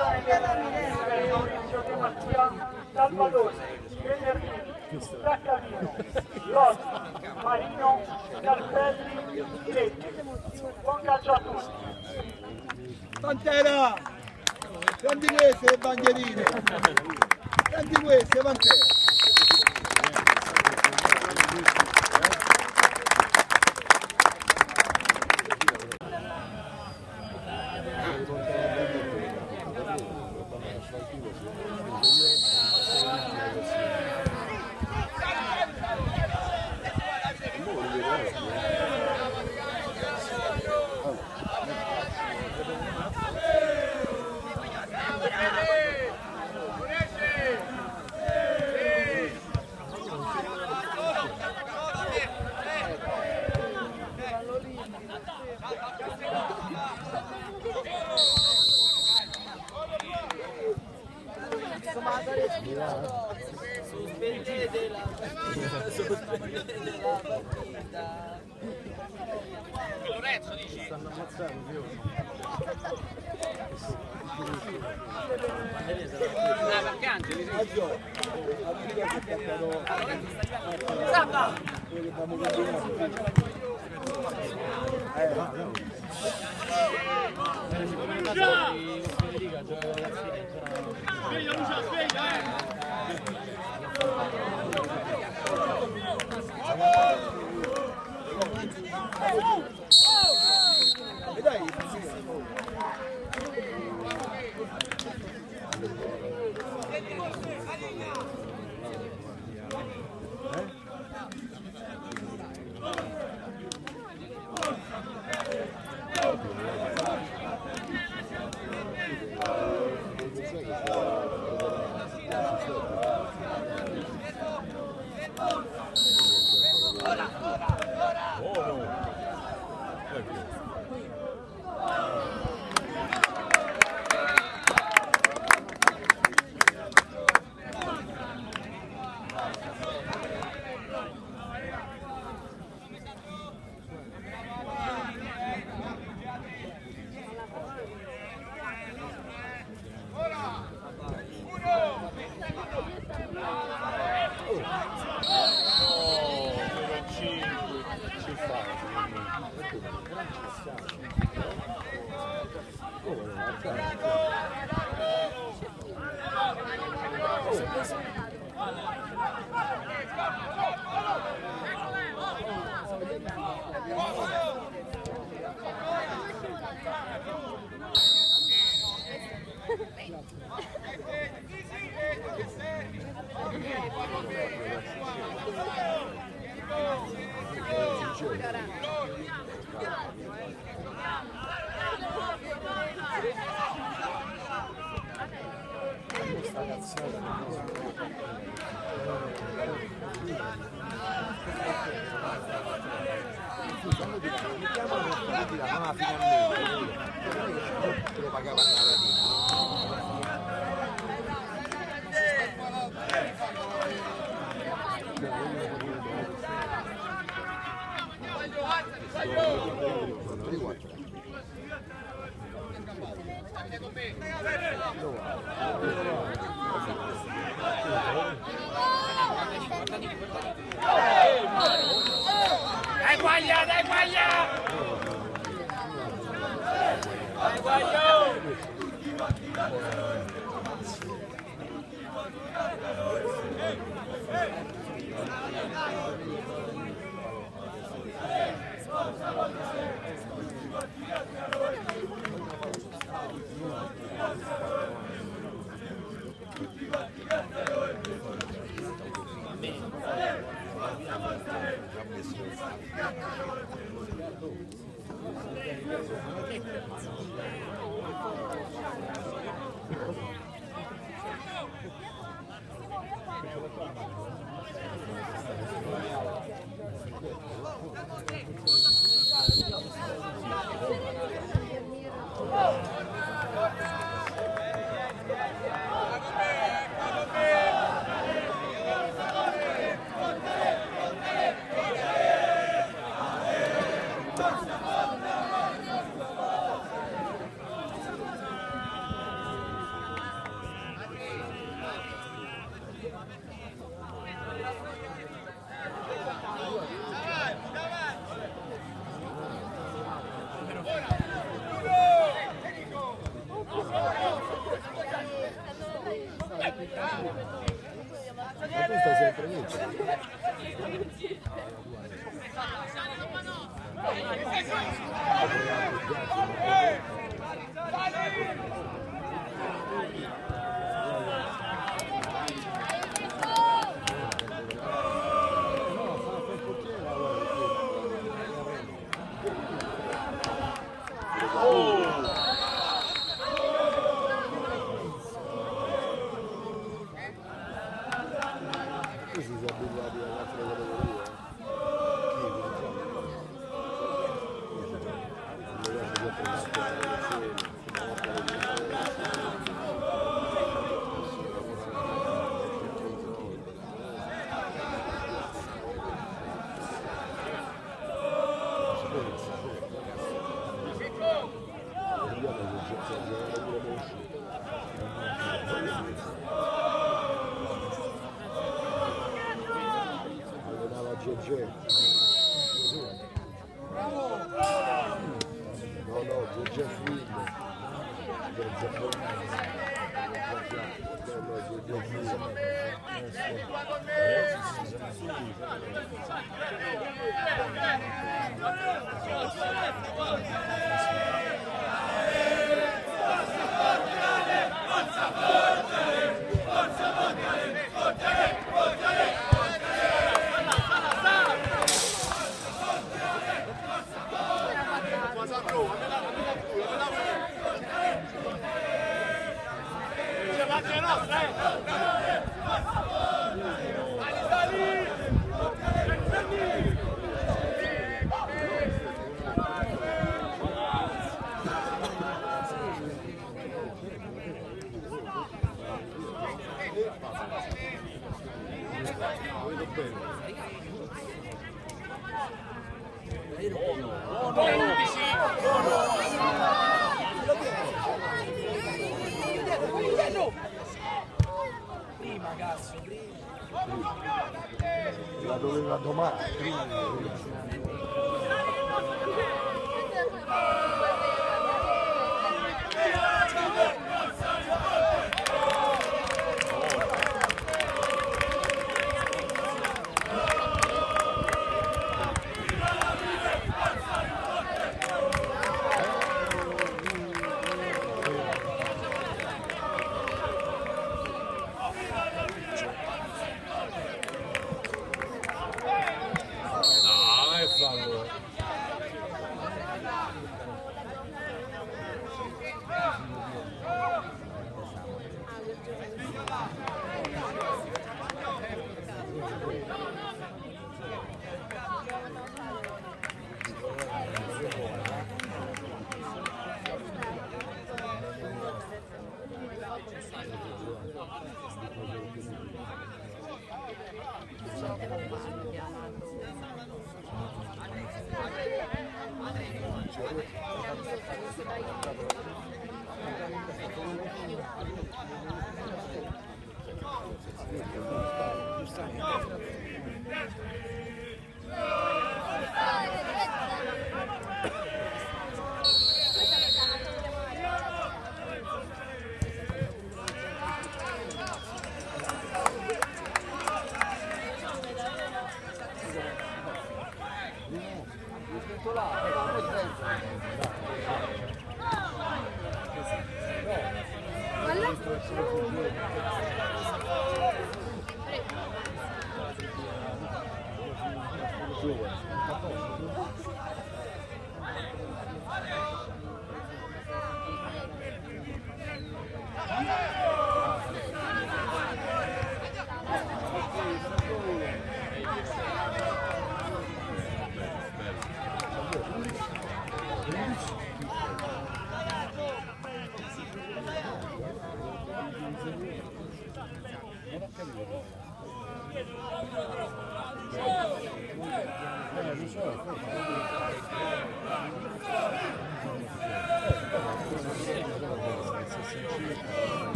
Associazione delle Maurizio De Mattia, Salvatore, Bernardini, Zaccavino, Lotti, Marino, Calpelli, Diretti. Buon calcio a tutti. Pantera! Prendi queste bandierine! Prendi queste, Pantera! Sospendete la partita. Lorenzo dici? Stanno ammazzando io. Sveglia Lucia, sveglia! E dai! Dai guaglia, dai guaglia! Dai guaglia! Ma tu stai sempre vincendo. La doveva domare prima di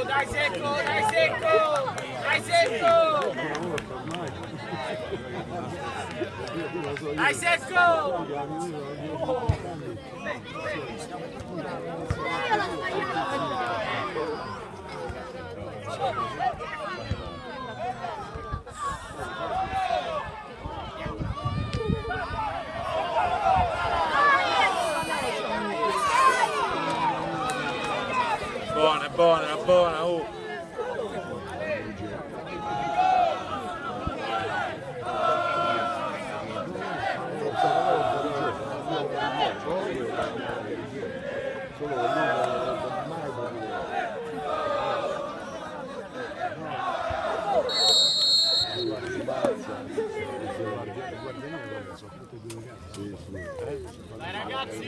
Dai secco, dai secco, dai secco! Dai secco! Buona, buona, buona, oh! Vai ragazzi!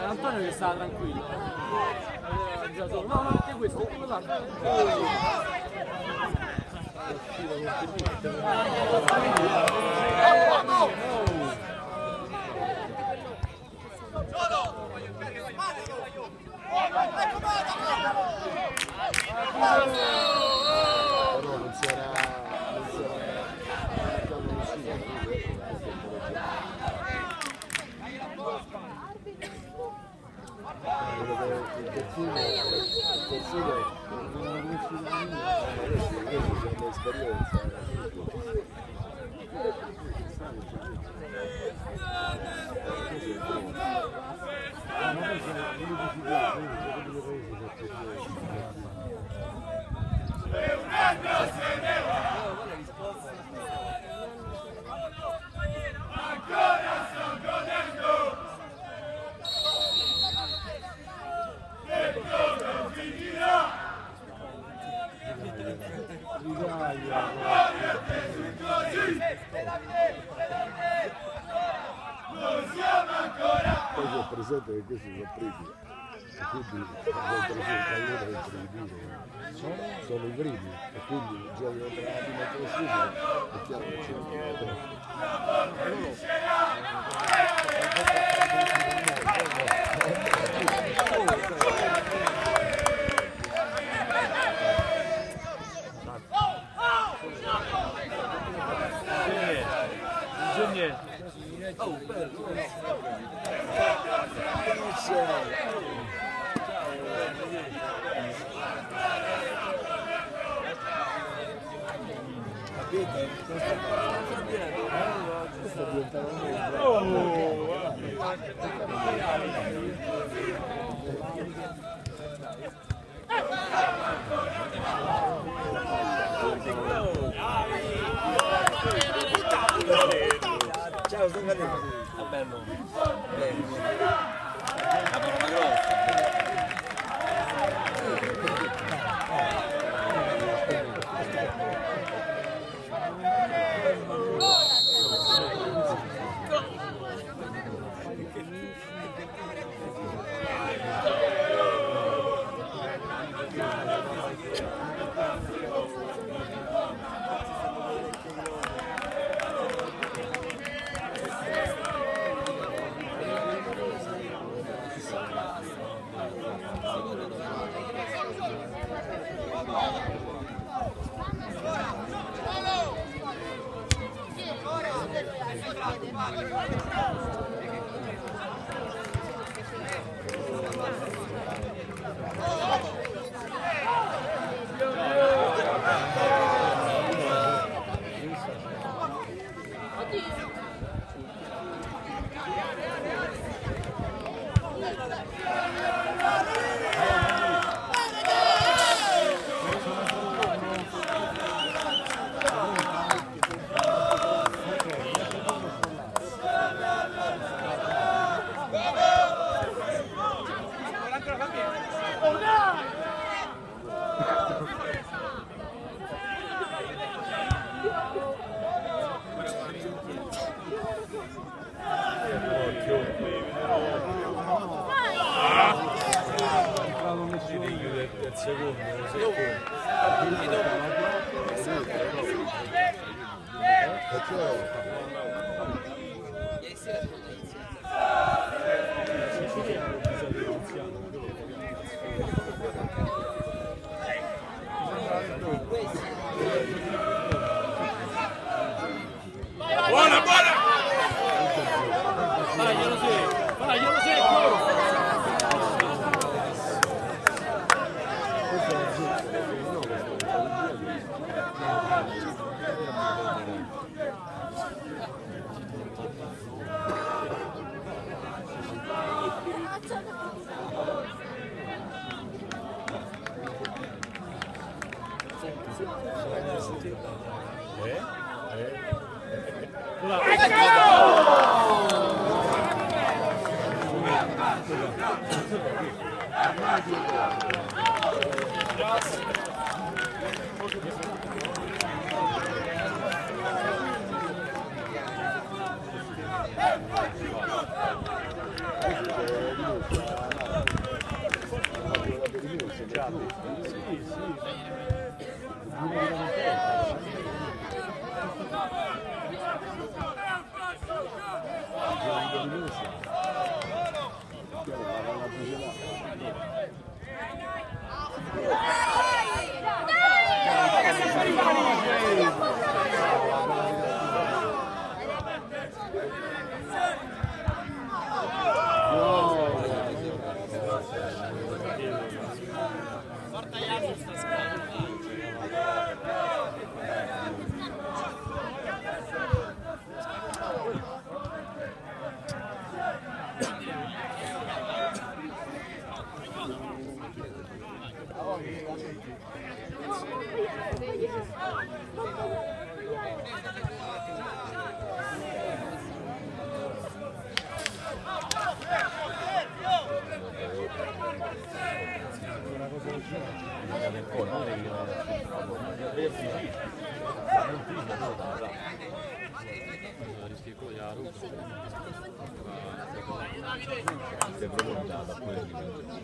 Antonio che stava tranquillo. No, no, perché questo, quello là. Poi si è presente che questi sono primi, e quindi sono i primi, e quindi giocano tra la prima classifica, è chiaro che c'è Ciao, sono Galeno. È bello. La parola grossa. Buona, buona! Faglielo secco!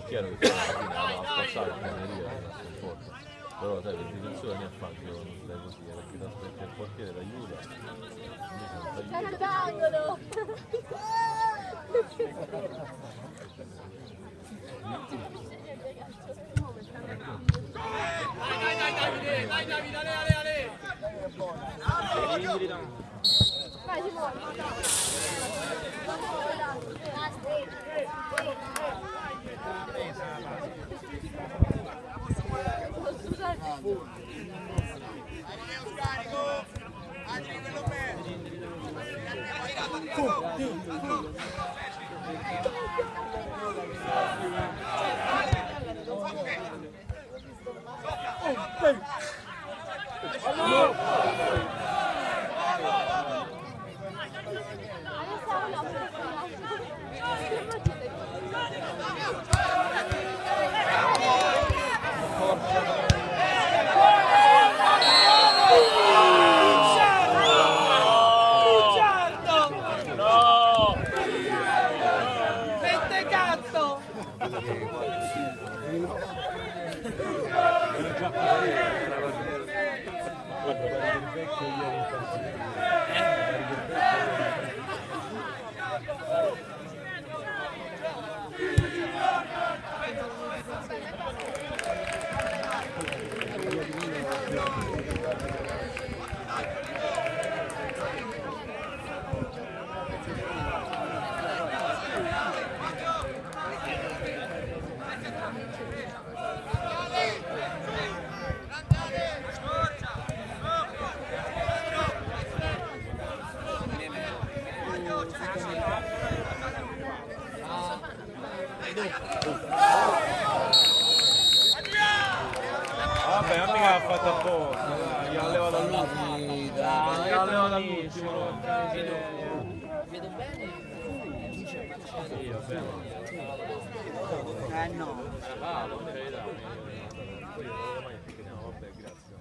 Chiaro che a passare il canale però sai, le situazioni a fare non stai così, perché ti aspetti il portiere d'aiuta, invece non Dai Davide, ale! Vai Simone. Vabbè, non mica l'ha fatta apposta, dai, gliela leva dall'ultimo. Gliela leva dall'ultimo. Vedo bene? Sì, vabbè. No. Bravo, per carità. Poi ormai no, vabbè, grazie.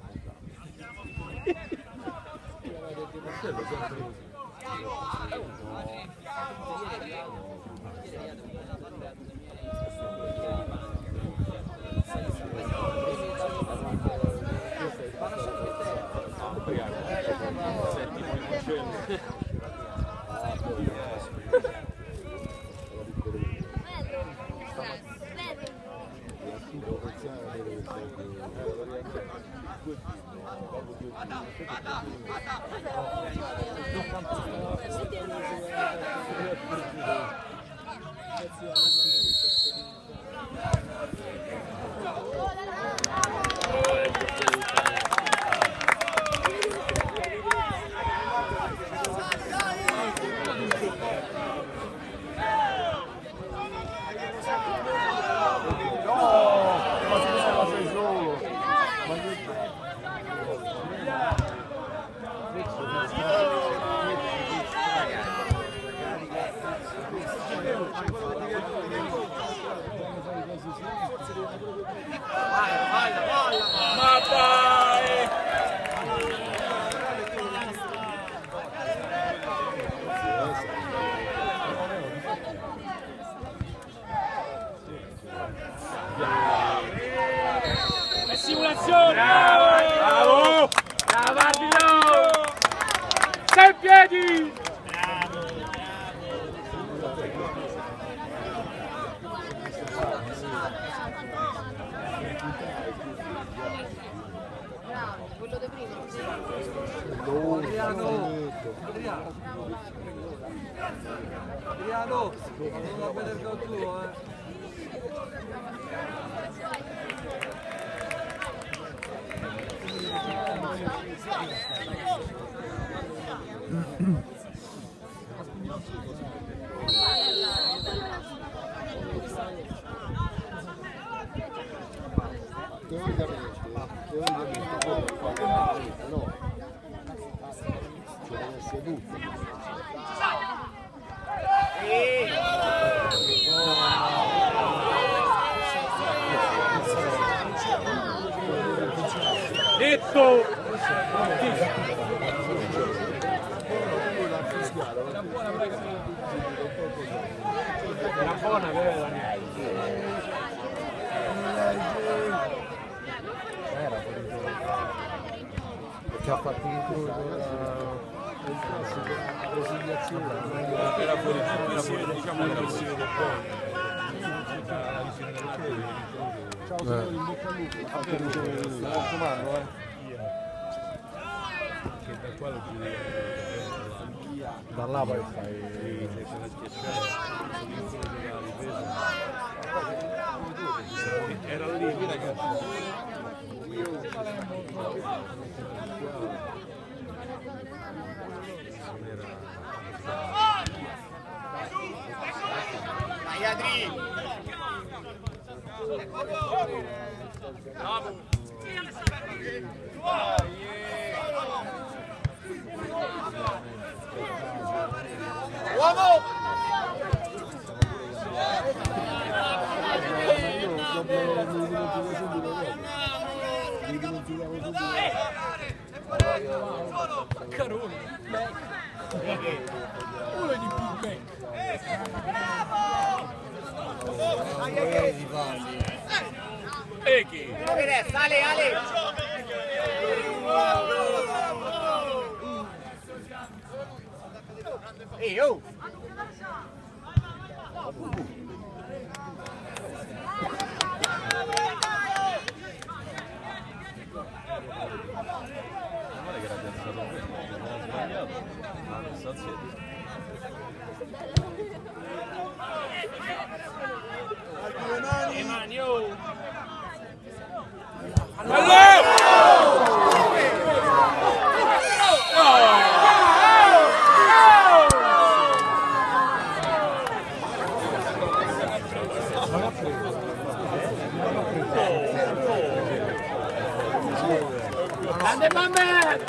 Ma dai! È simulazione! Bravo! Bravo arbitro! Sei in piedi! Bravo, quello di prima. Adriano, non va bene il gol tuo, Teoricamente quello fa no. Ci deve essere tutto. Netto! Era buona, vero? Perché ha fatto il gol la consigliazione. Era fuori, diciamo, la versione del Ciao signori, in bocca al lupo. Ha fatto il raccomando, Che da qua lo giri da là poi fai se sono schiacciato era lì, ragazzi. Dai Adri! Uomo! Carone! Uno di più back! Eki! Sale, Ale! Ehi, oh! male che era pensato quello, non ha sbagliato, ma non sta zitto. Le mani, oh! Grande Bamber!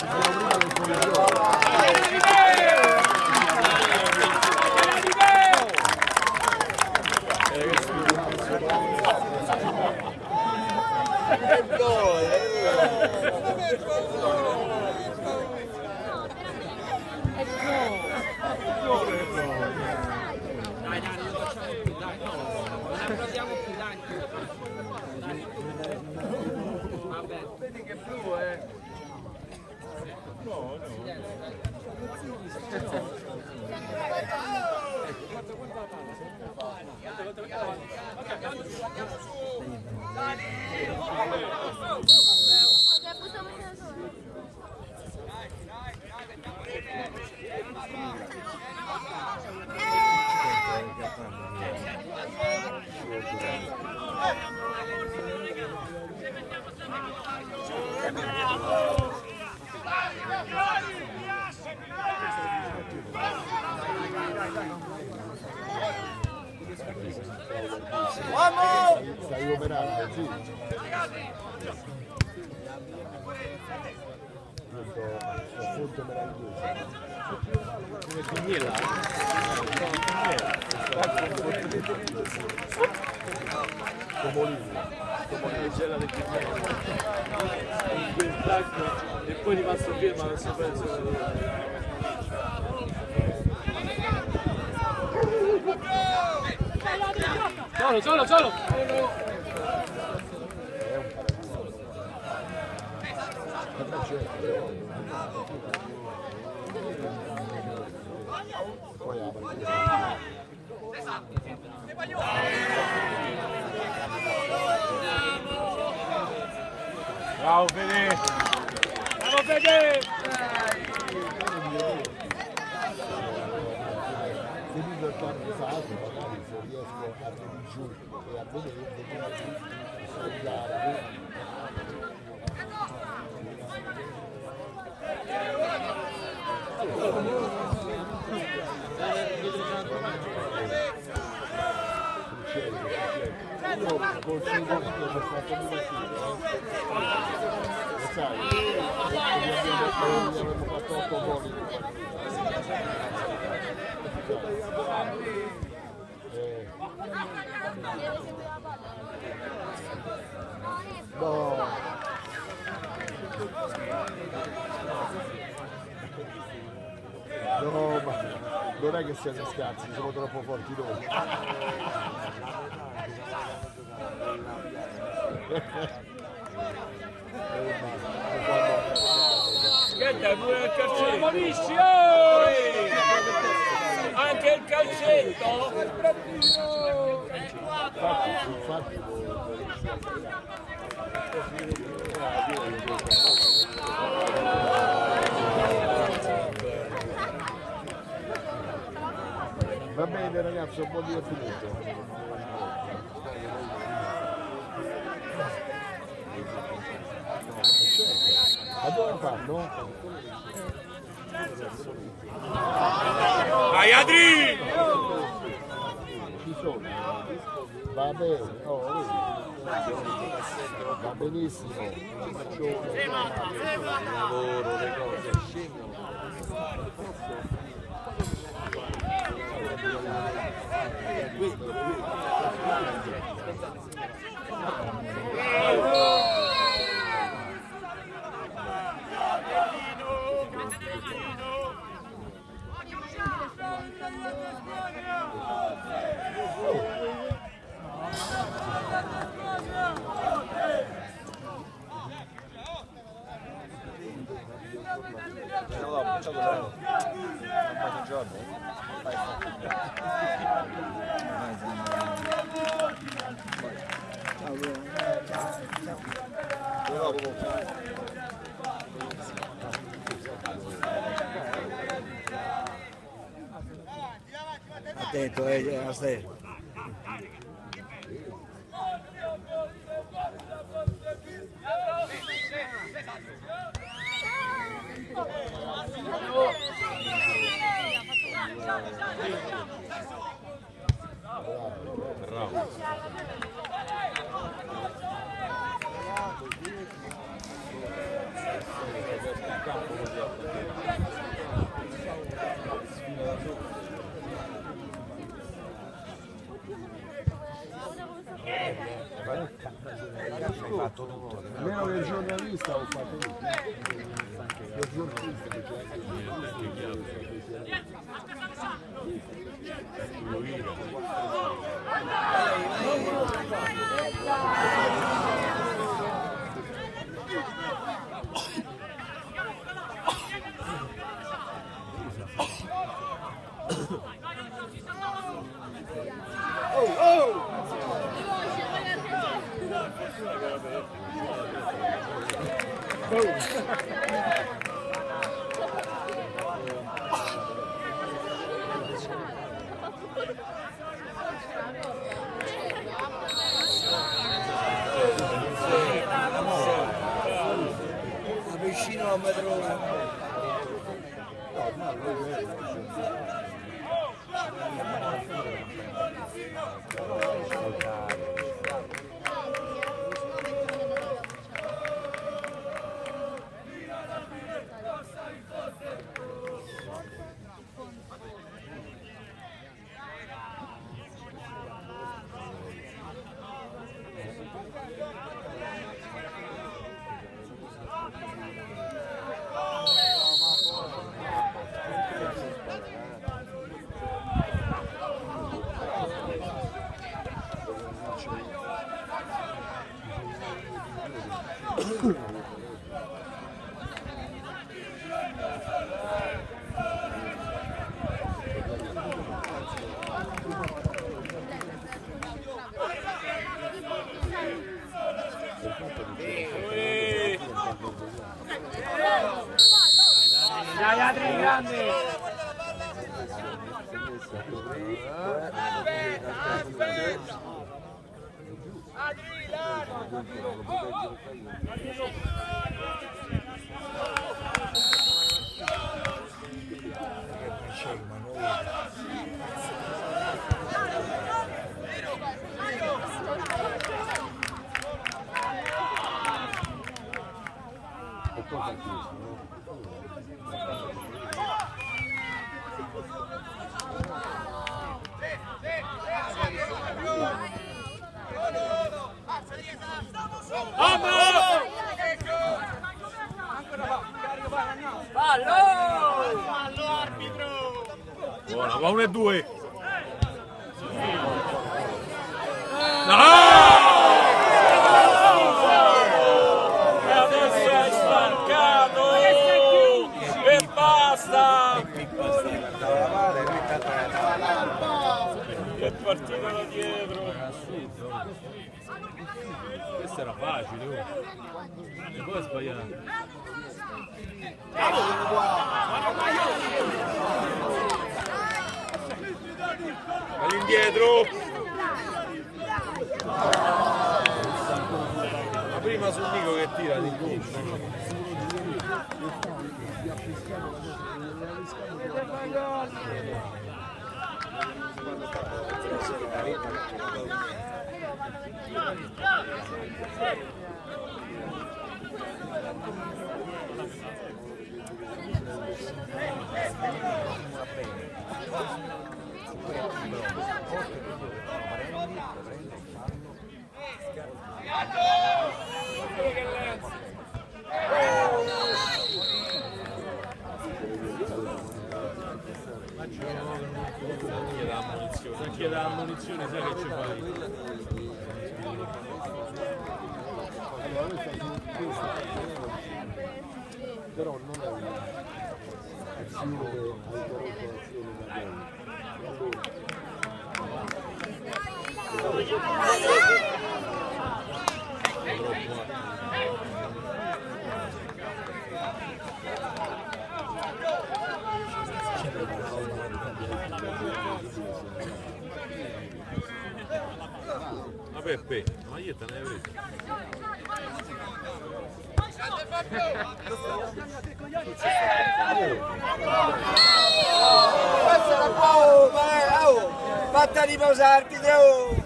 Vedi che blu è. Possiamo Stai operando, sì. Questo fonte meraviglioso. Come Pignela? Come leggera del Pignela. E poi rimasto fermo, non si pensa. Solo! Poi apre. Bravo Fede! Bravo Fede! Finito il candidato, magari se riesco a venire giù e a vedere, a studiare. Io consiglio che ho fatto lo sai, abbiamo fatto 8 gol in no. No, ma non è che siamo scarsi, siamo troppo forti noi. Aspetta, pure il calcetto! Buonissimo! Anche il calcetto! Infatti va bene ragazzi, un po' di finito. A dove fanno? Vai Adri! Ci sono? Va bene, va benissimo. Lavoro, le cose scendono. Attento, Aster. Almeno che il giornalista ho fatto tutto. Il giornalista che Dai Adri, grande! Fallo arbitro! Buona, va 1-2. E adesso è sbarcato! E basta! Che partita da dietro! Questo era facile, e poi è sbagliato. All'indietro! Ma prima su Nico che tira di Se chiede la munizione sai che ci fai? Però non è un'azione Ma Peppe, la maglietta ne hai presa? Fatta riposare arbitro!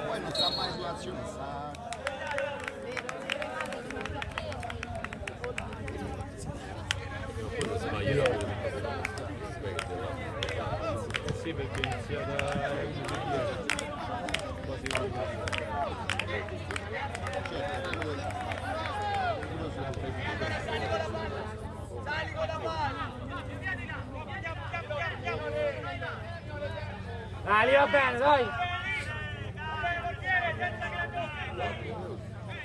poi non sa mai situazione, sa. Quello sbagliato. Sì, perché è iniziata Sali con la mano! Dai, lì va bene, dai!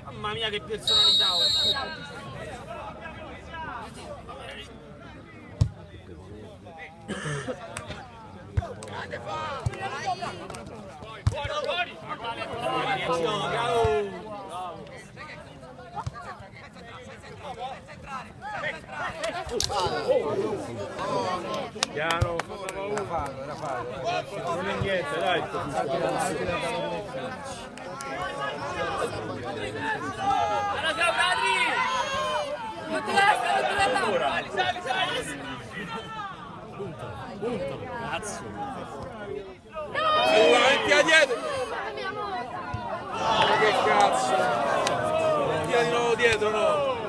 Mamma mia che personalità! Piano, non è niente, dai. Metti dietro! Che cazzo! Tira di nuovo dietro, no?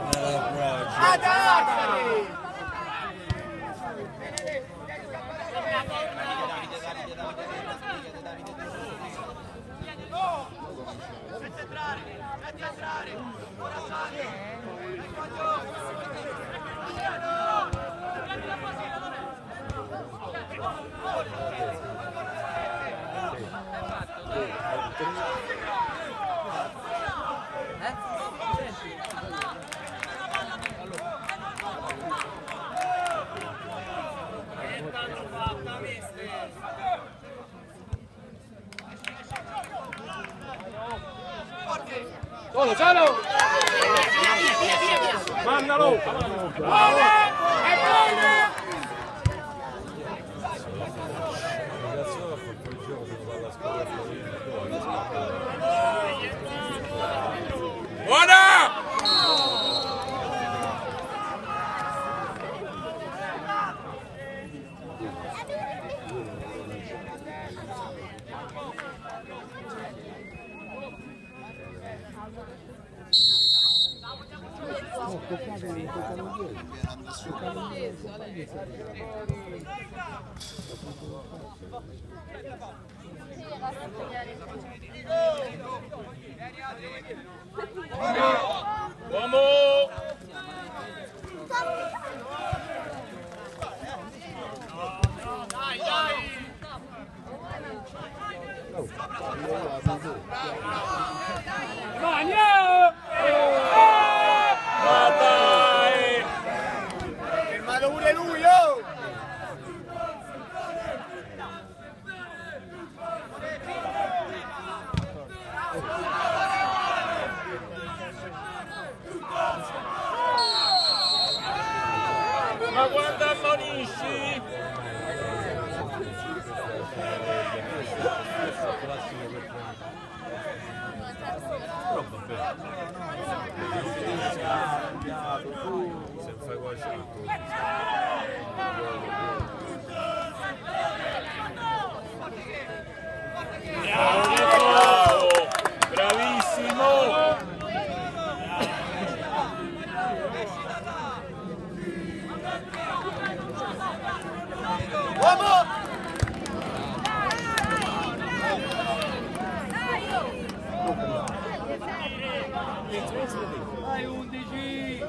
Solo! Mandalo! Buona! Uomo! Ma dai! Fermato pure lui, oh! Ma quando ammonisci? Se fai qualcosa Bravo! Bravissimo! Dai 11!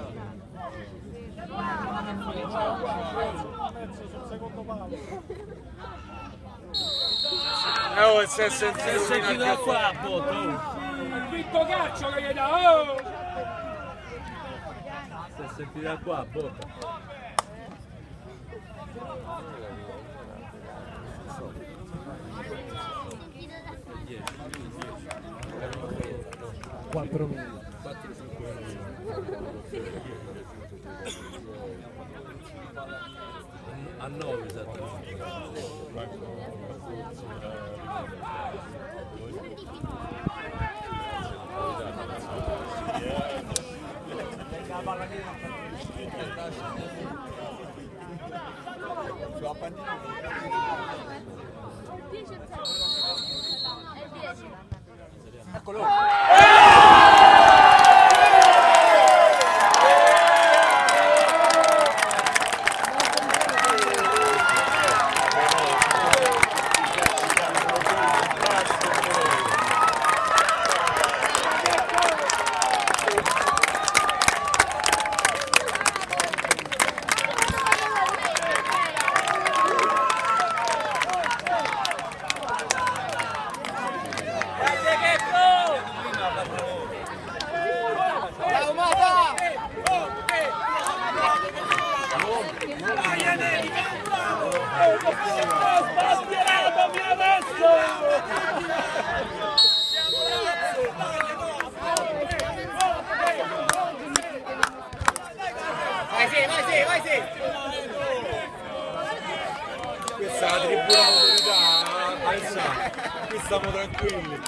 Si è sentito da qua, Botto! Il quinto calcio che gli dà, oh! si è sentito da qua, Botto. 4 minuti. A 9 esattamente. Vai sì! Questa è la tribuna autorità, pensa, qui stiamo tranquilli.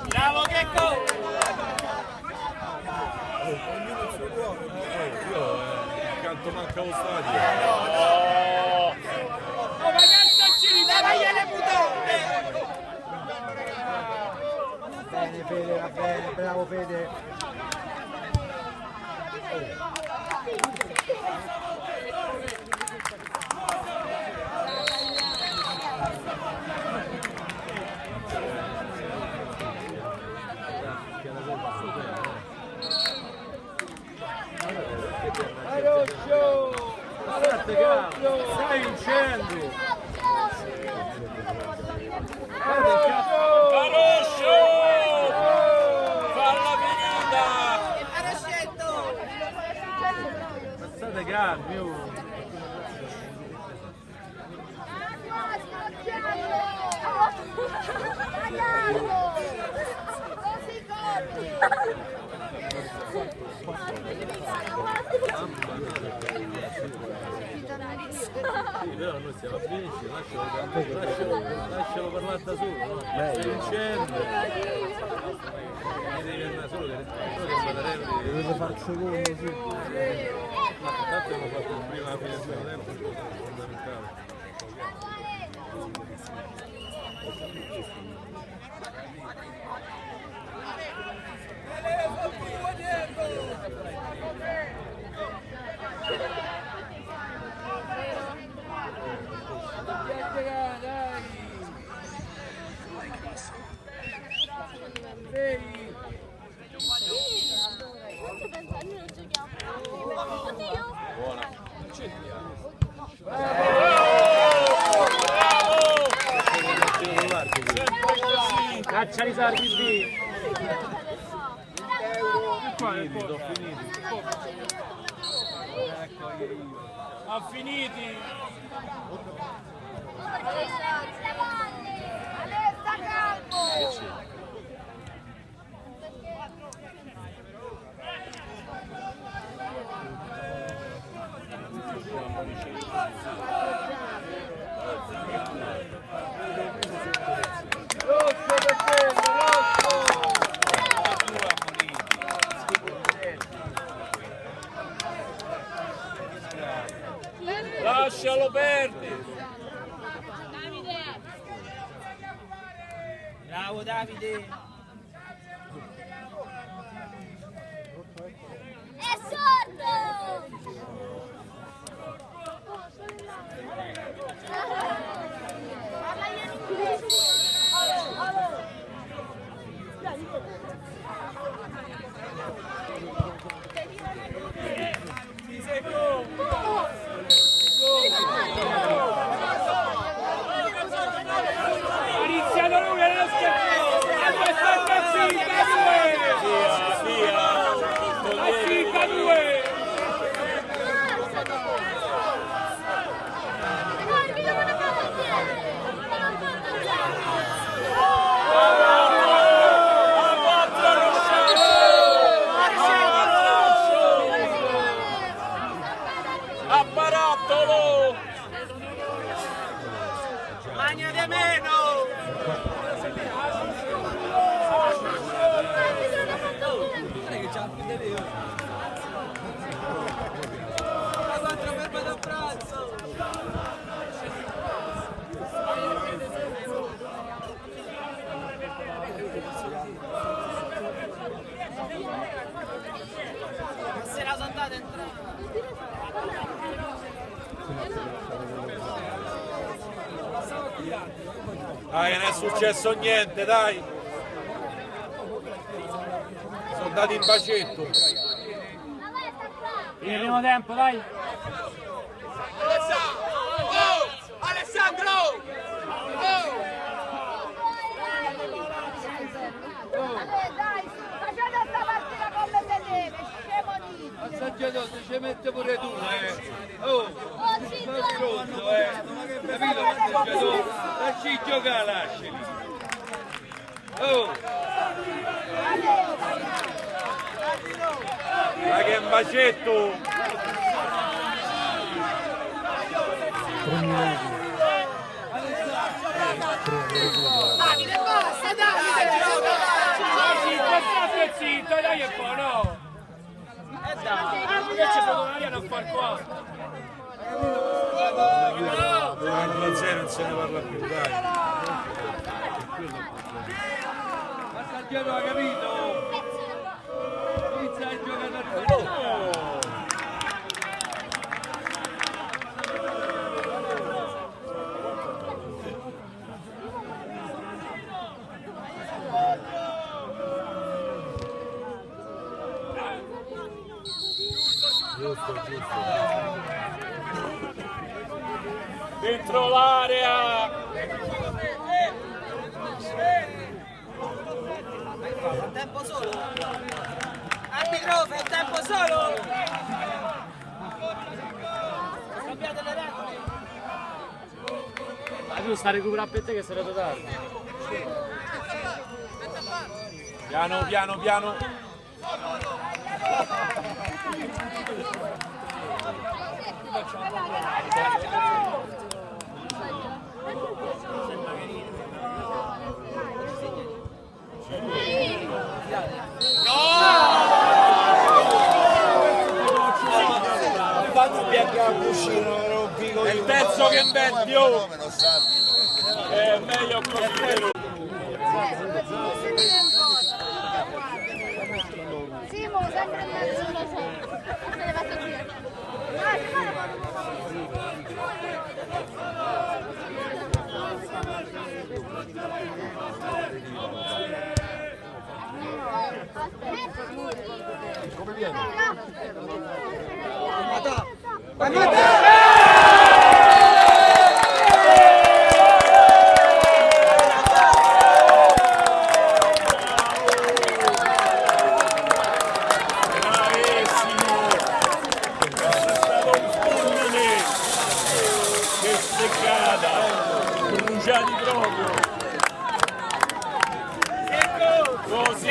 Bravo Checco! Ognuno il suo gioco. Io canto manca lo stadio. Oh, ragazzi, Dagliele puttane! Bene Fede, va bene, bravo Fede. Stai vincendo! Aroscio! Falla finita! Aroscetto! State calmi, Ragazzi! Sì, però noi stiamo a finire, lascialo parlare da solo, no? Stai vincendo. Devi andare solo che Dovete fare il secondo, sì. tanto abbiamo fatto il primo alla fine del primo tempo, fondamentale. Caccia i arbitri! Sono finiti. Ha finiti! Alessa campo! Lascialo perdere! Bravo Davide. È sordo! Ha iniziato lui adesso! Ha questa zitto due! La zitto due! A barattolo! Magna di meno. Se la sono andata entrare. Dai, non è successo niente, dai! Sono dati in bacetto! Il primo tempo, dai! Alessandro! Dai, facciamo sta partita come si deve, scemo di... Assaggiato, se ci mette pure tu, Oh, sta stronzo, Capito, assaggiato? Lasci giocare, lasciali. Oh! Dai che è un bacetto! 3 minuti. Davide, basta, Davide! State zitto, dai un po', no! Che ci fotografiano a far qua? 1-0 non se ne parla più, dai! Assaggiato, ha capito? Inizia a giocare a tutto. Dentro l'area! Fa tempo solo? Arbitro, fa tempo solo? Cambiate le regole. Ma tu sta a recuperare per te che sei arrivato tardi. Piano, piano, piano! È il terzo che metti, oh! È meglio così. Simo, sempre in mezzo, lo so. Se ne va a dire. Come viene? Bruciati proprio. Così.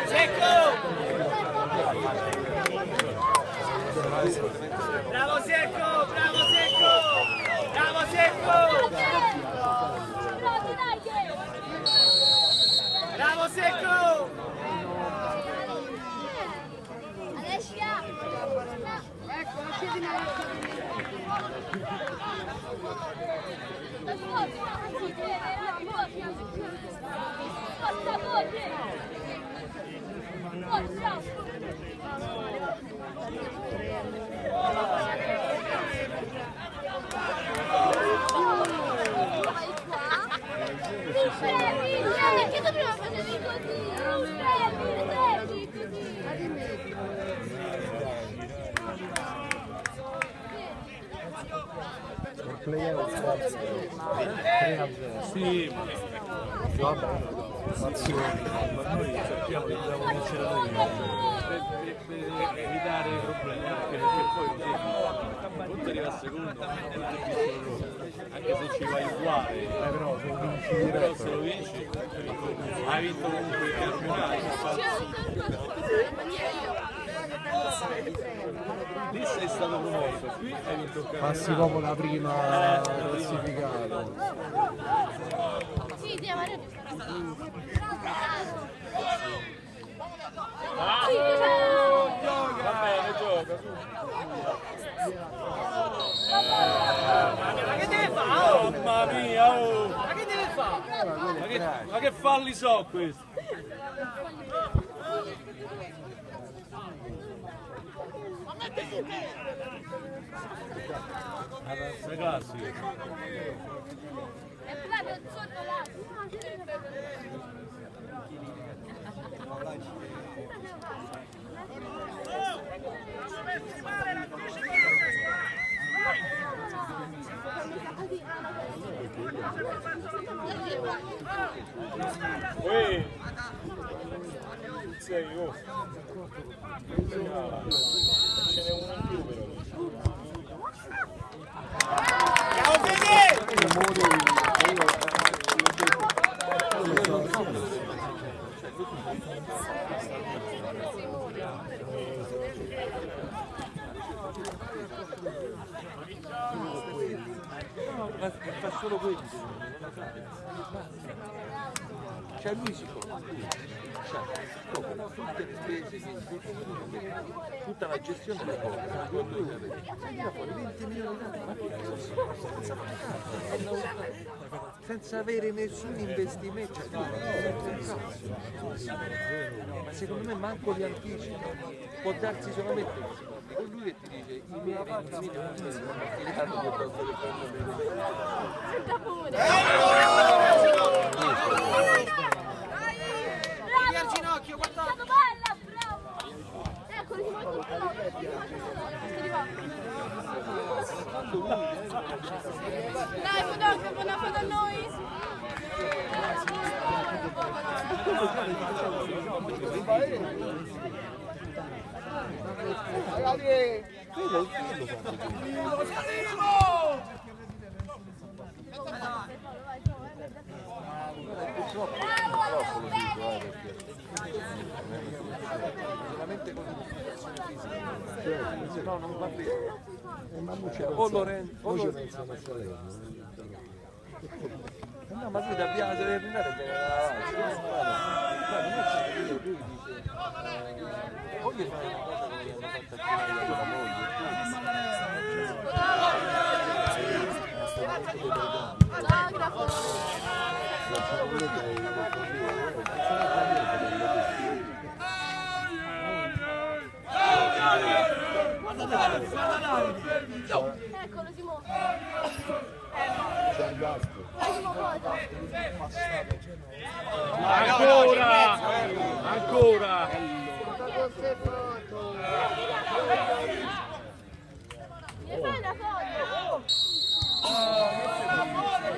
Secco! Bravo Secco! Bravo Secco! Alessia! Ecco, lasciati perché dobbiamo fare Sì, vabbè, ma noi sappiamo che dobbiamo vincere noi per evitare i problemi, anche perché poi conta arriva a secondo, anche se ci vai uguale, però se lo vinci hai vinto comunque il campionato. Lì sei stato promosso, qui hai vinto il campionato. Passi proprio la prima classificata. Sì, ti avrei Va bene, gioca. Ma che deve fare? Mamma mia, oh! Ma che deve fare? Ma che falli so questi? Ragazzi, è proprio sotto là. Uè! Sei, oh! Ce n'è uno in più però. Ciao Fede! fa solo quelli, cioè lui si tutte le spese, tutta la gestione delle cose, tira fuori 20 milioni senza avere nessun investimento, ma secondo me manco gli anticipi, può darsi solamente con lui che ti dice i miei 20 milioni Via al ginocchio, guarda! Dai, fotografo, una foto a noi! Purtroppo lo dico, perché veramente con l'implicazione fisica, se no non va bene. O Lorenzo, o Poi ci Lorenzo. pensano a Salerno. No, ma lui da via deve andare bene. Lui dice, voglio fare una cosa come gli hanno fatto a Pinelli con la moglie. Eccolo Simone. C'è il Gasco. Ancora! Ancora! Mi fai una foto?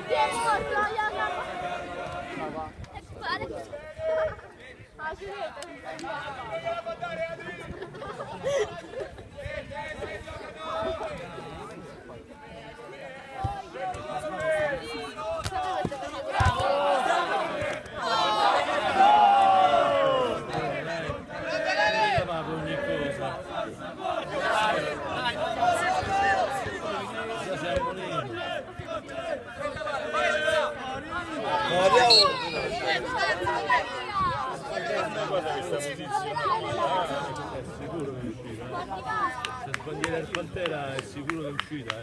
Tieni forza, guarda. Ah, ci vedo. Ogni cosa. Sicuro che è uscita. Se sbandiera il Pantera è sicuro che è uscita.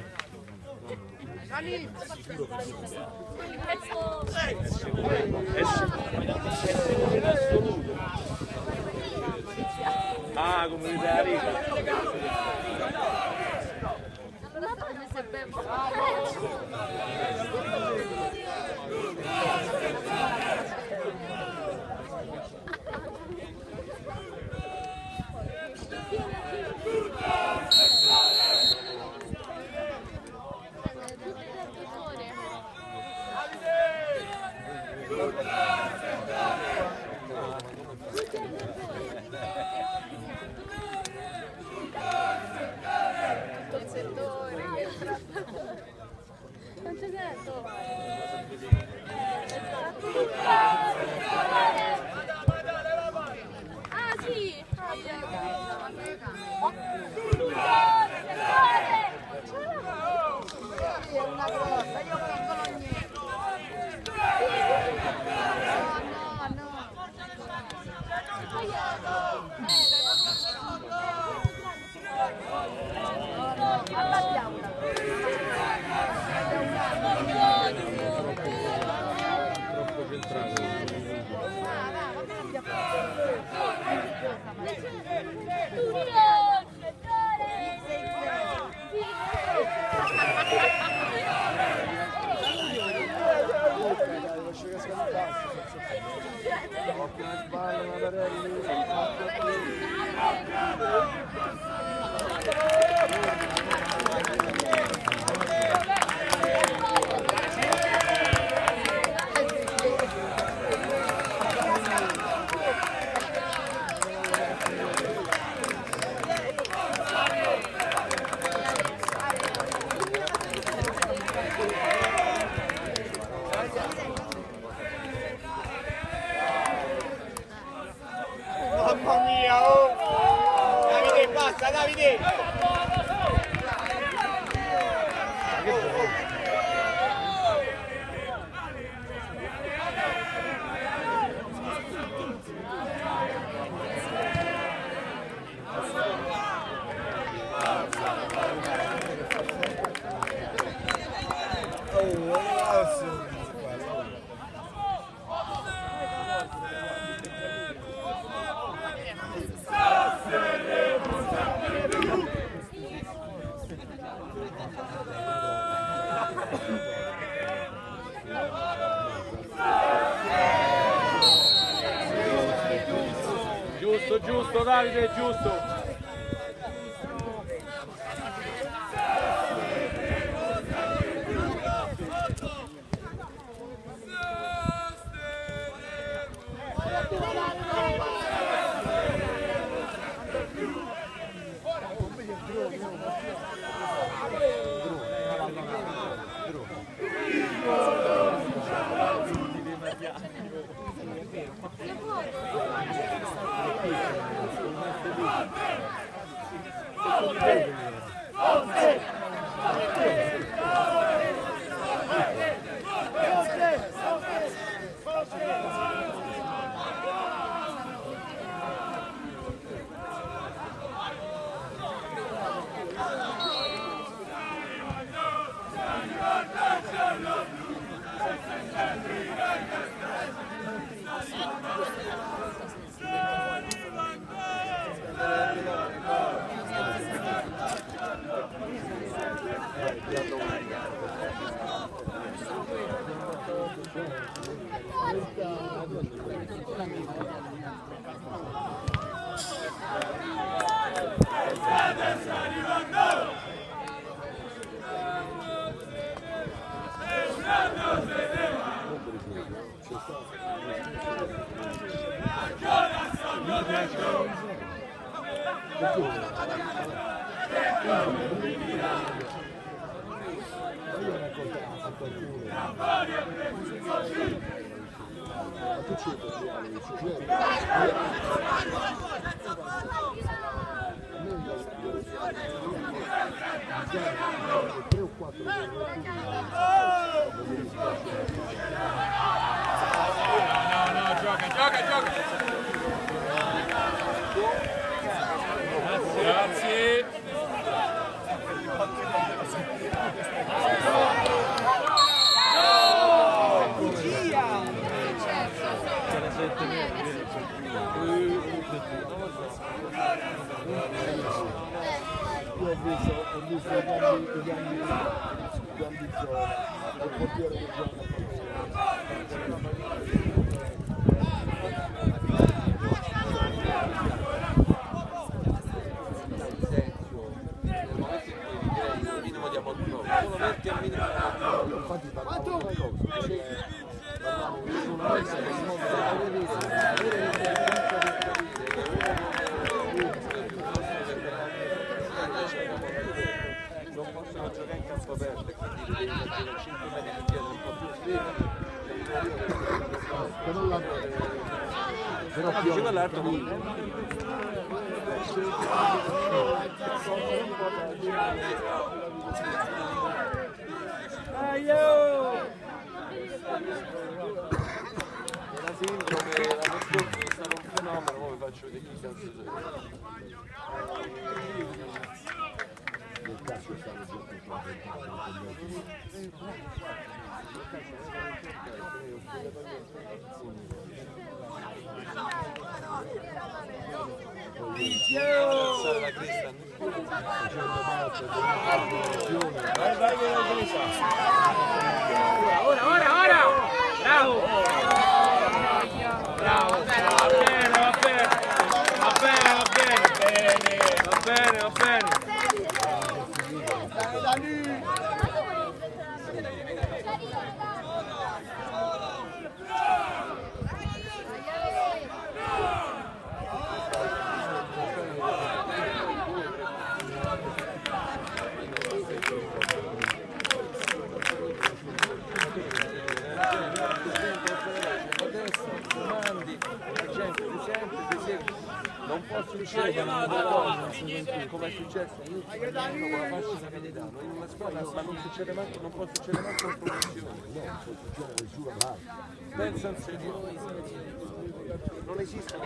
In assoluto. Ah, come mi dai la Non c'è detto. Ah sì! Una grossa, io piccolo niente. No. Troppo centrato. Mamma mia, oh! Davide, basta, Davide! Giusto Davide, giusto. Grazie. Io ho visto i grandi giochi, il portiere che minimo di appoggio, solo metti al minimo di appoggio. infatti parliamo di cose, parliamo di una cosa che non possono giocare in campo aperto e quindi devi mettere 5 metri di dietro un po' più stretto. però Vicino all'altro la sindrome, l'anno scorso è stato un fenomeno, ora vi faccio vedere chi cazzo sei. nel calcio stanno giocando Alzare la cresta. Ora! Bravo! Bravo! Va bene! Non può succedere una cosa come è successo con la fascia capitano in una squadra, ma non succede manco, non può succedere manco con promozione. Pensa al serio, non esistono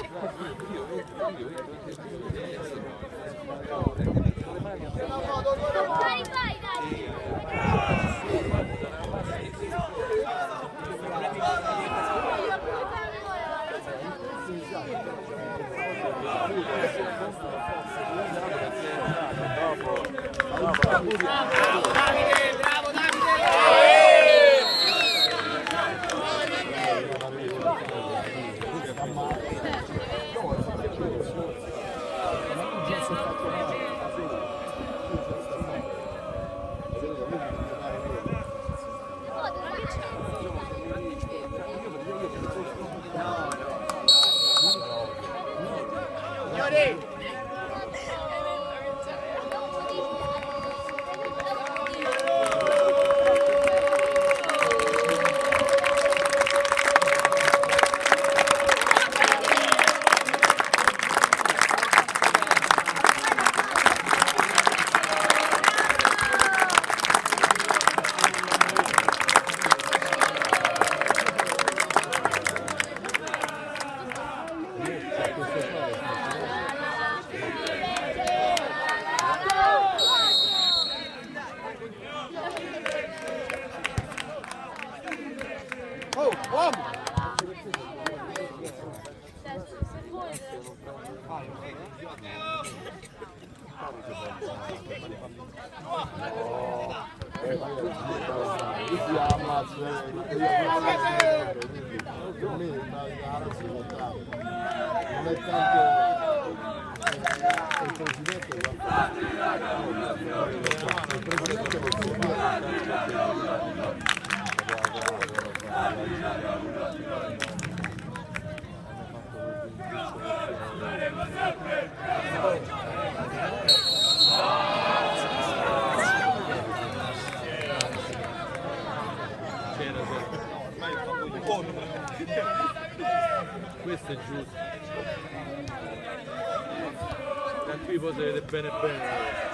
Bravo Davide! qui poi si vede bene bene.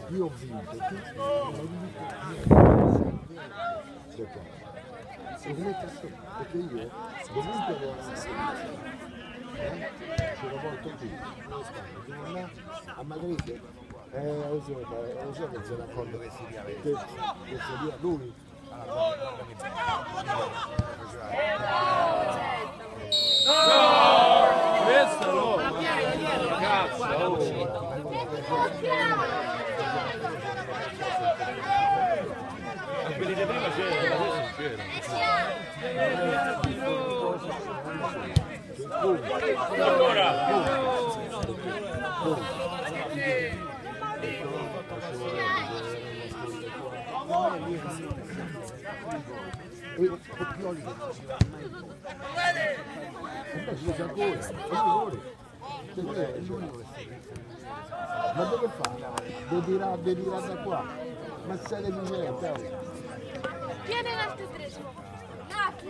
Io ho vinto, tu e come cazzo? Perché io comunque avevo ce lo porto qui, a Madrid, lo so che se ne accorge che sia lui. Questo no! Cazzo! Quelli di prima c'erano, adesso non c'erano. Ancora! Ma dove fa? Devi tirare da qua. Ma sei deficiente, Vieni in alto dritto. Naki.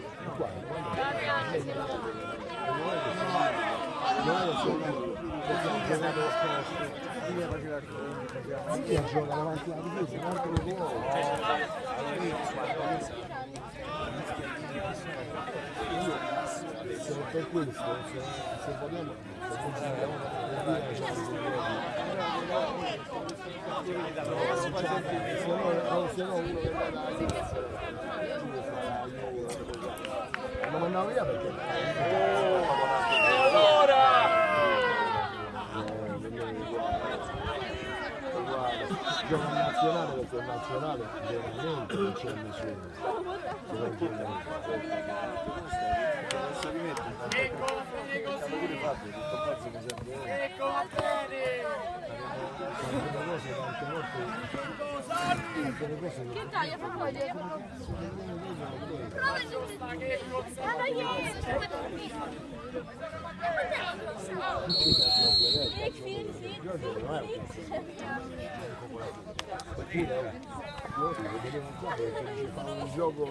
Io gioco davanti alla difesa, quanto lo vuoi? Per questo, se vogliamo, se no uno che non mandavo via perché gioca in nazionale perché in nazionale veramente non c'è nessuno. Che taglia fa cogliere? Un gioco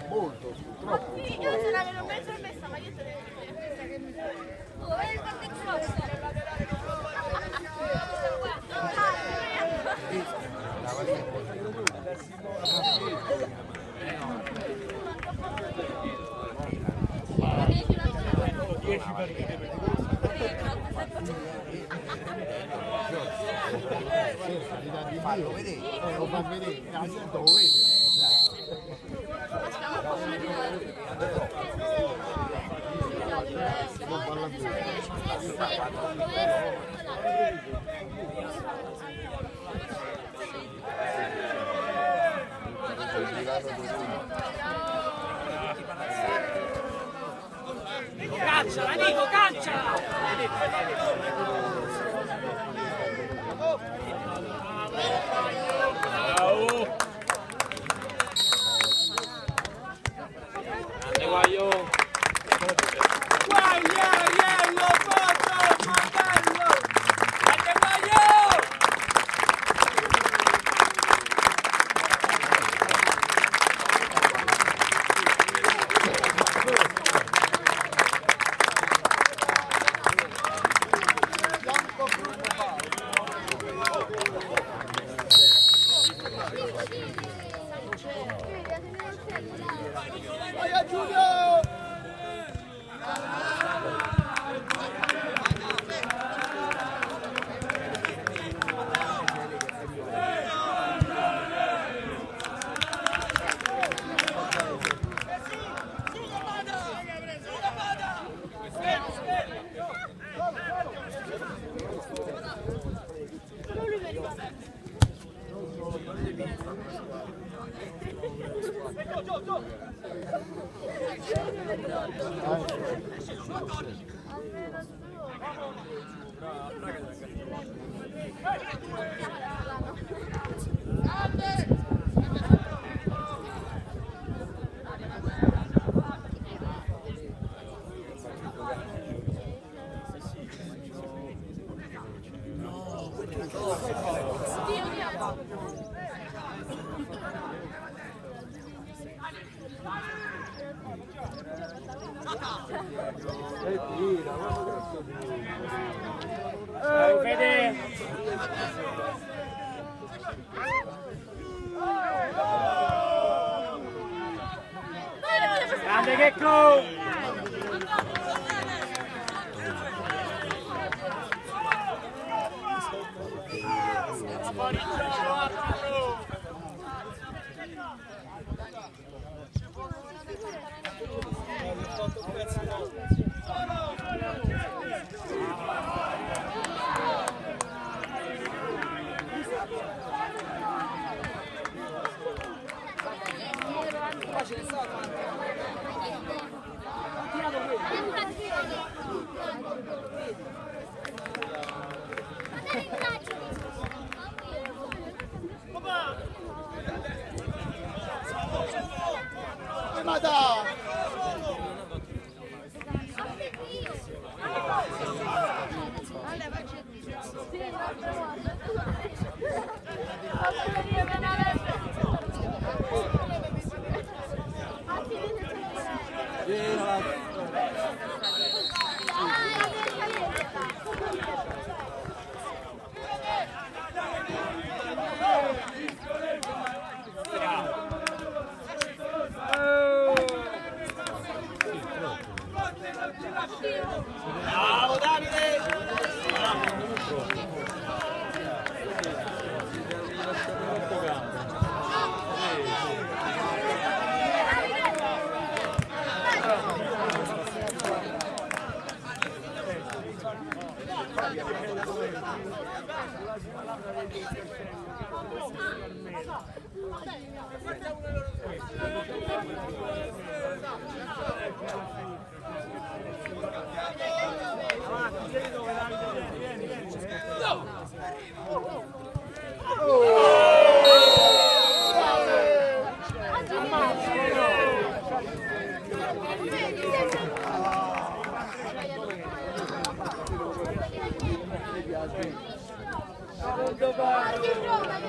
molto troppo. Io se l'avevo messa e messa, ma io te Fallo vedere, lo fa vedere, la gente lo vede. Cacciala, Nico, cacciala! Grande Guaio! Guaiaiello, foto, fratello! Grande Guaio! Vai a Giulio! secco! Bravo Davide!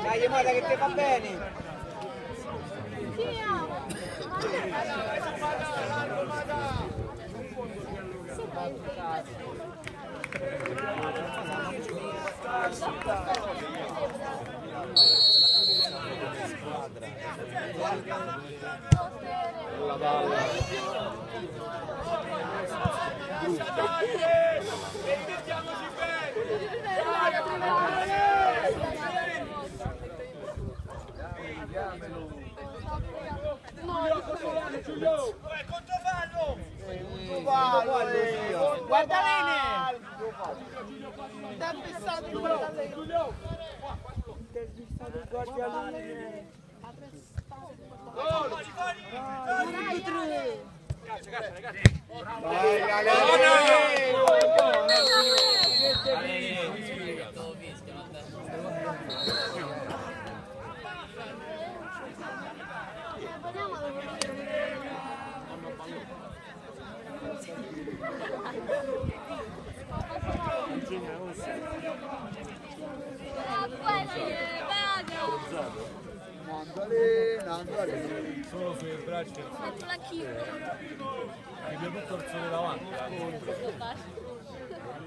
Dai, Mata, che ti va bene! La palla. Guarda bene! T'ha fissato il guardialene! Solo sui braccia. Faccio la china. Mi piace tutto il sole davanti.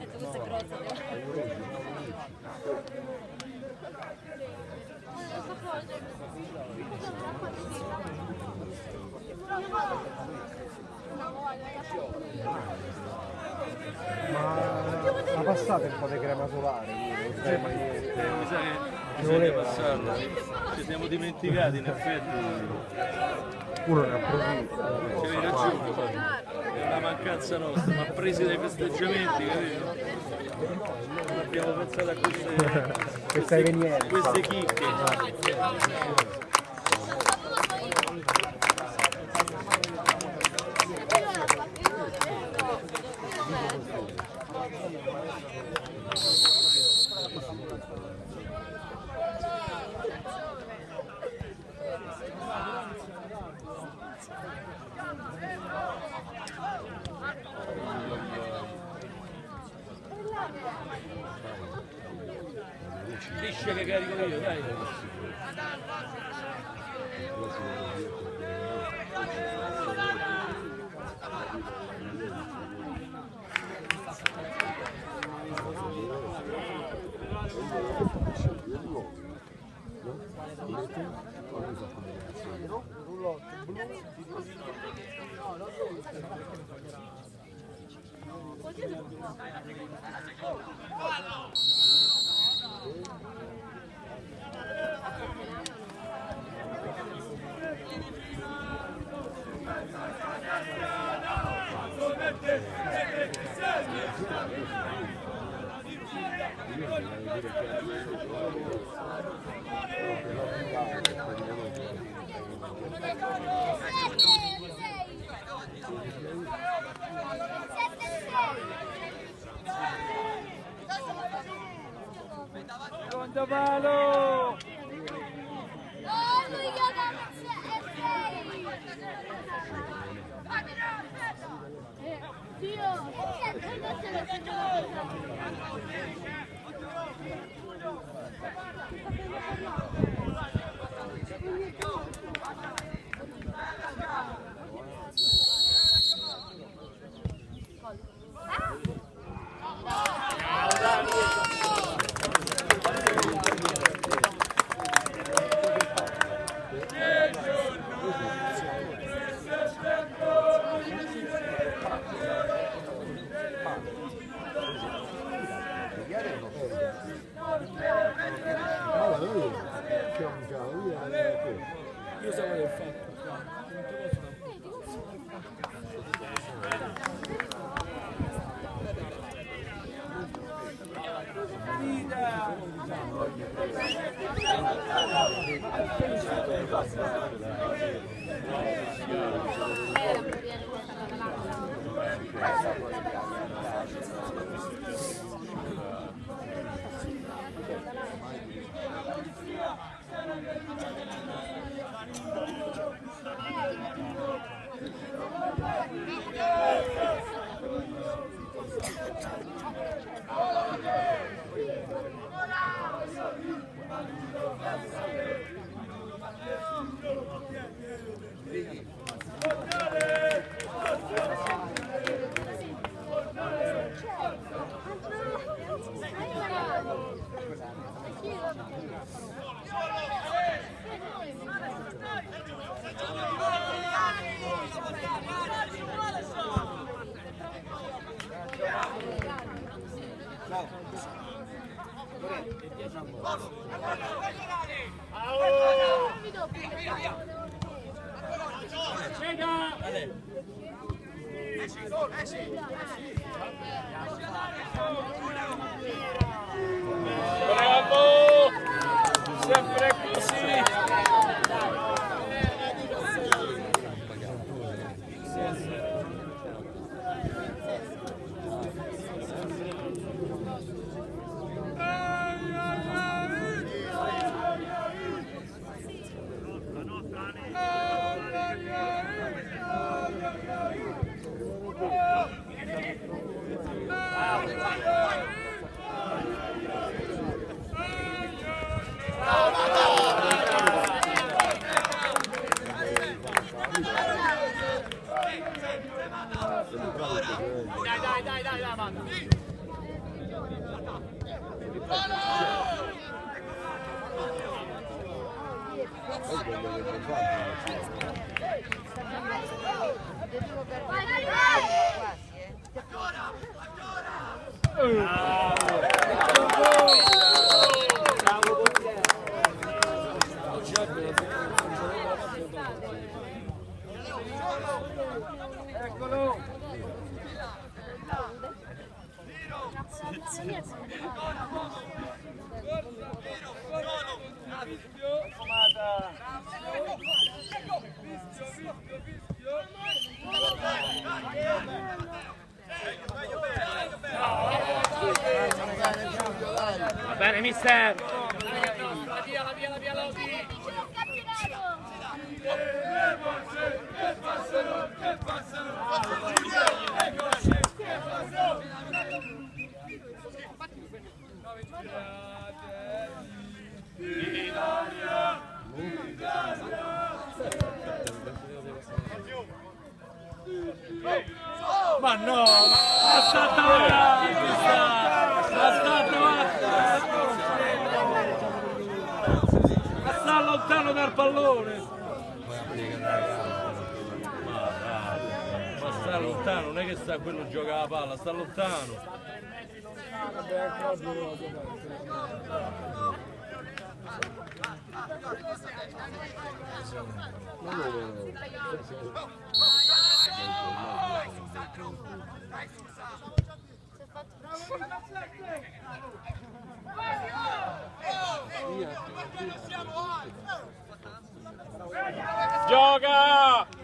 Ecco, questo è grosso. Ma passate un po' di crema solare, Mi sa che bisogna passarla. Ci siamo dimenticati in effetti. uno ne approfitta. C'hai ragione, è una mancanza nostra, ma presi dai festeggiamenti, capito? Non abbiamo pensato a queste chicche. Lisce che carico io, dai. Secondo palo! Io so quello che ho fatto. Bravo! Sempre così! Dai, Amanda. Eccolo! Va bene, mister! La via, Lodi! Ma no! Sta lontano dal pallone! sta lontano, non è che sta quello gioca la palla, sta lontano. Gioca!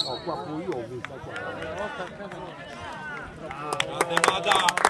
No, qua pure io ho visto qua. Grande Mata!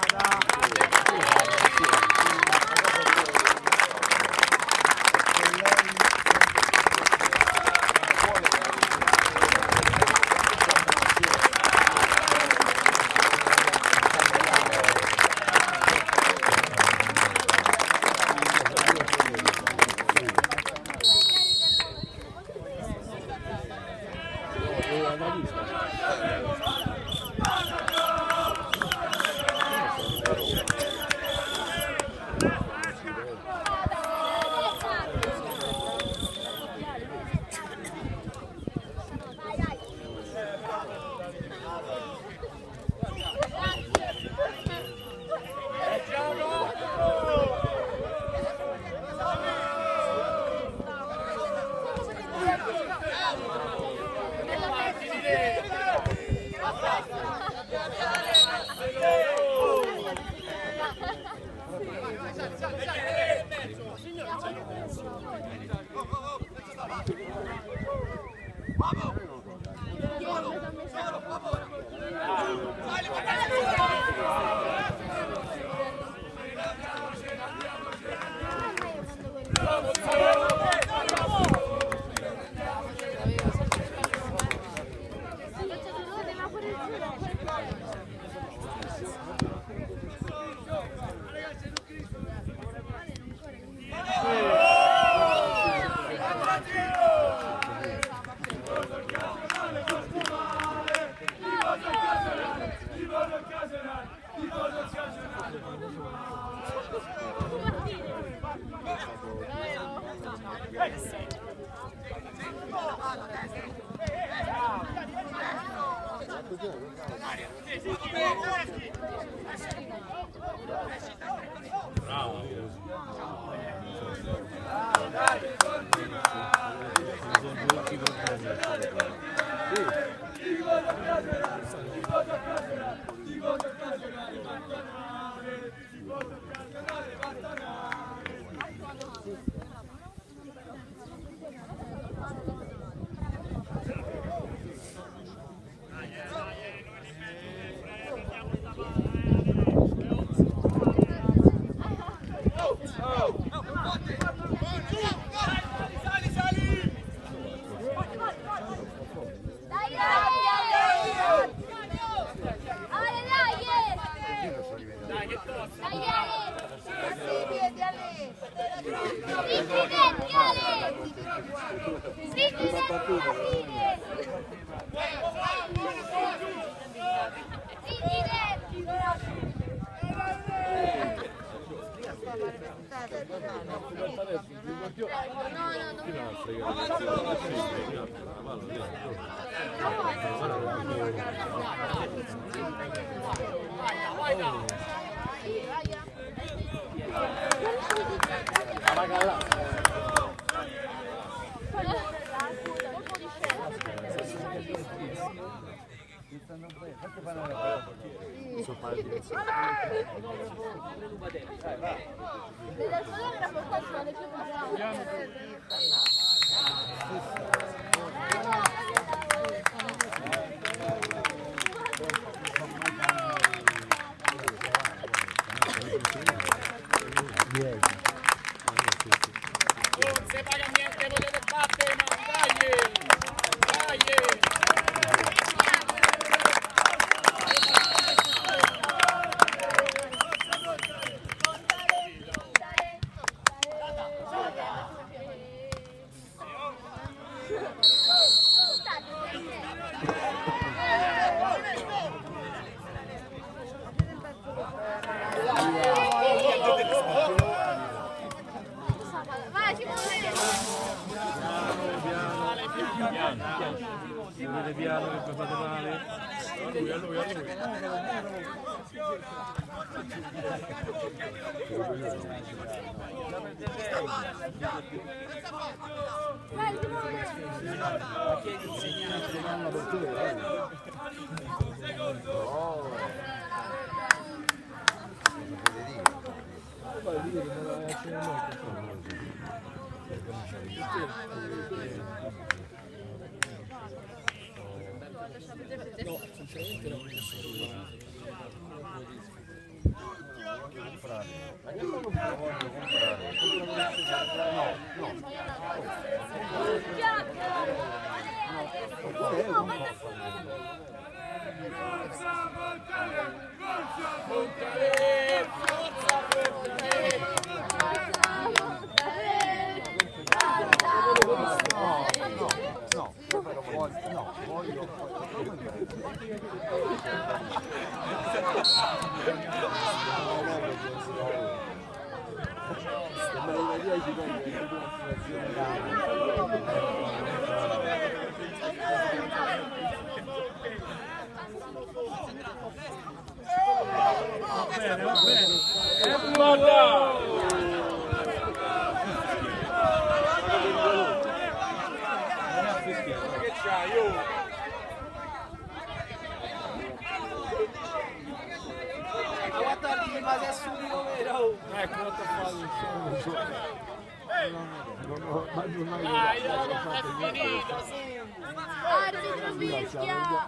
Arbitro fischia!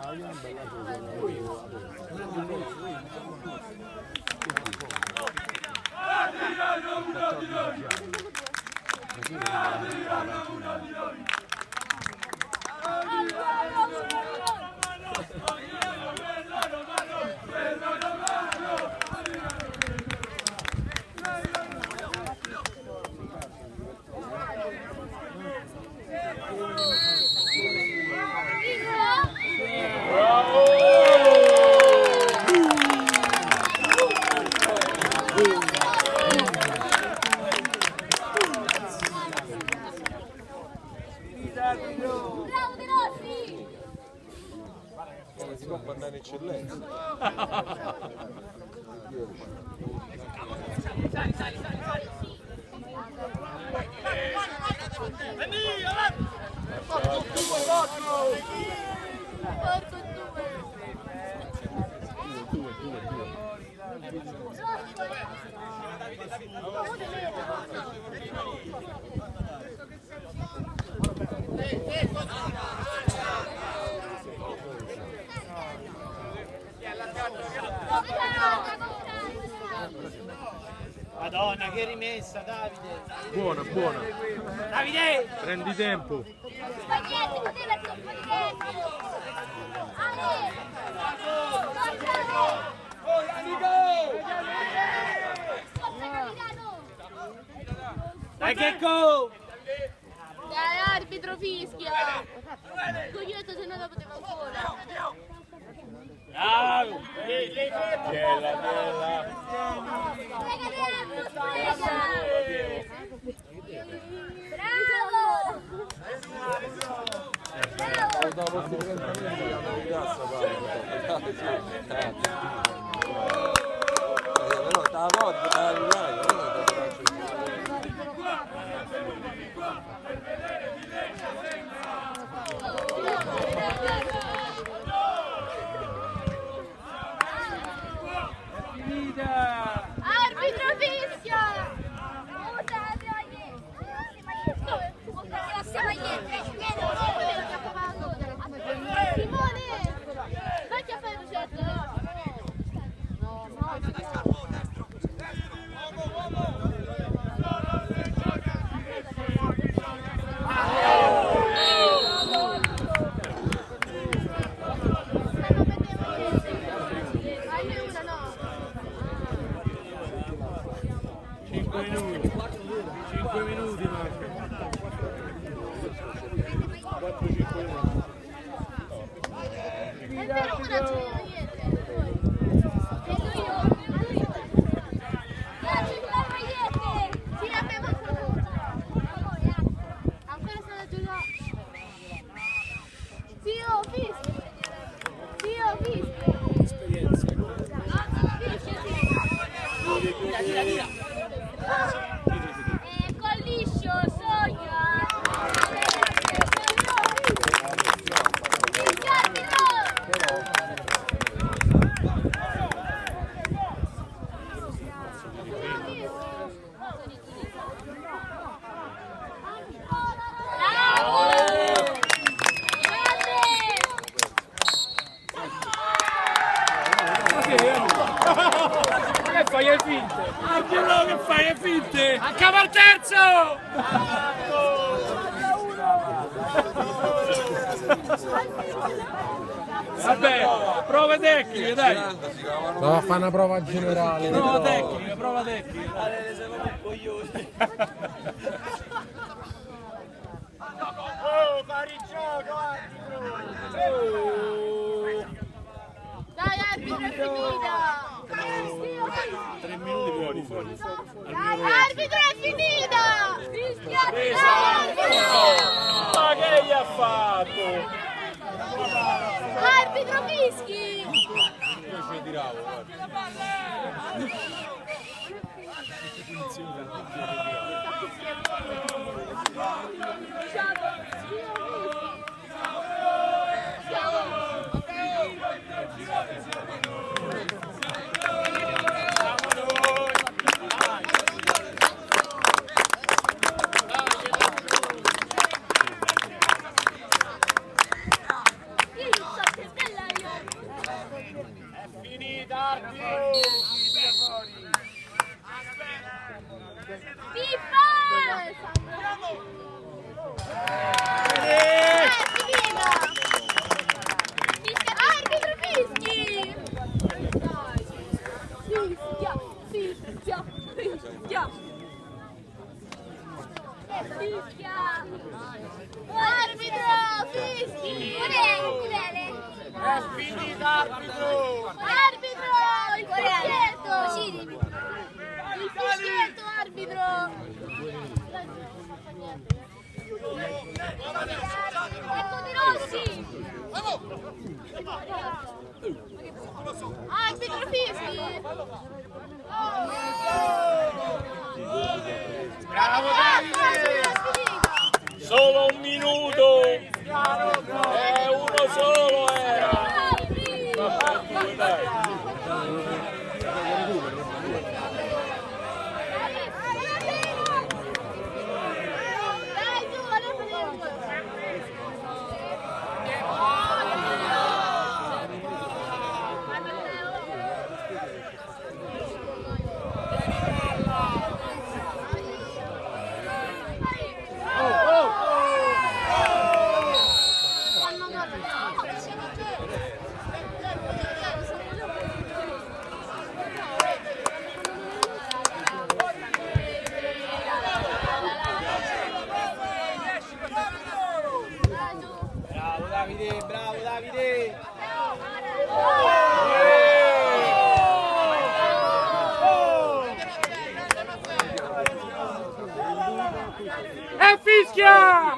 Si può andare in eccellenza. Madonna, che rimessa, Davide! Buona, buona. Davide! Prendi tempo. Spaghetti, poteva essere un po' di tempo! Ale! Dai Checco! Dai, arbitro fischia! Coglietto, se no la poteva ancora! Bravo! Bella, bella. Bravo! Dopo questi 30 minuti andiamo di cassa, però sta volta sta arrivando, Arbitro fischia! Simone! Vai a fare un certo! Che fai le finte? Quello che fai le finte! Accava il terzo! Vabbè, prove tecniche, dai! No, fa una prova generale. Prova tecnica, prova tecnica. Oh, fare il gioco, Dai, arbitro, è finita! 3 minuti fuori. Dai, arbitro, è finita! Fischia! Ma che gli ha fatto? Arbitro, fischi! Io ci tiravo, guarda. Arbitro, fischi! È finita, arbitro! Arbitro, il fischietto! Il fischietto, arbitro! Ecco Di Rossi! Arbitro, fischi! Bravo Davide! Solo un minuto! Uno solo era! Vabbè, dai. Bravo Davide, bravo Davide! E fischia!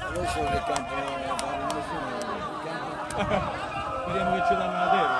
Adesso che campo Vediamo che ci danno la terra.